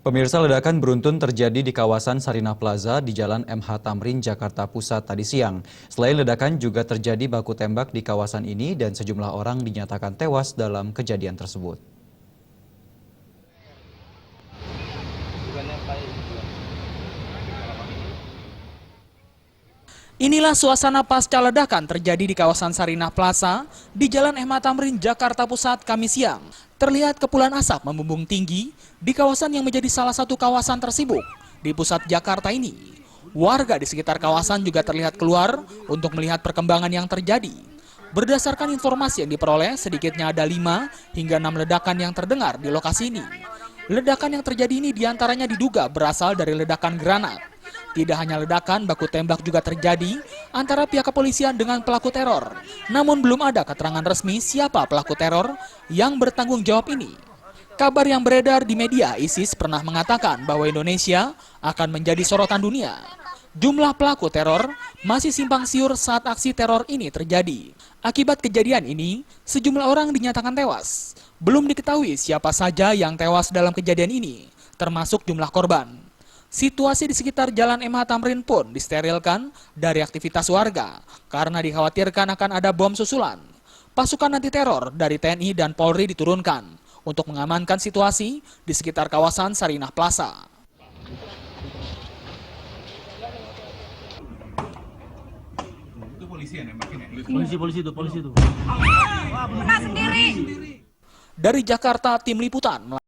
Pemirsa, ledakan beruntun terjadi di kawasan Sarinah Plaza di Jalan MH Tamrin, Jakarta Pusat tadi siang. Selain ledakan juga terjadi baku tembak di kawasan ini dan sejumlah orang dinyatakan tewas dalam kejadian tersebut. Inilah suasana pasca ledakan terjadi di kawasan Sarinah Plaza di Jalan MH Tamrin, Jakarta Pusat, Kamis siang. Terlihat kepulan asap membumbung tinggi di kawasan yang menjadi salah satu kawasan tersibuk di pusat Jakarta ini. Warga di sekitar kawasan juga terlihat keluar untuk melihat perkembangan yang terjadi. Berdasarkan informasi yang diperoleh, sedikitnya ada 5 hingga 6 ledakan yang terdengar di lokasi ini. Ledakan yang terjadi ini diantaranya diduga berasal dari ledakan granat. Tidak hanya ledakan, baku tembak juga terjadi antara pihak kepolisian dengan pelaku teror. Namun belum ada keterangan resmi siapa pelaku teror yang bertanggung jawab ini. Kabar yang beredar di media, ISIS pernah mengatakan bahwa Indonesia akan menjadi sorotan dunia. Jumlah pelaku teror masih simpang siur saat aksi teror ini terjadi. Akibat kejadian ini, sejumlah orang dinyatakan tewas. Belum diketahui siapa saja yang tewas dalam kejadian ini, termasuk jumlah korban. Situasi di sekitar Jalan MH Tamrin pun disterilkan dari aktivitas warga karena dikhawatirkan akan ada bom susulan. Pasukan anti teror dari TNI dan Polri diturunkan untuk mengamankan situasi di sekitar kawasan Sarinah Plaza. Itu polisi yang nembakin ya? Polisi itu. Dari Jakarta, Tim Liputan.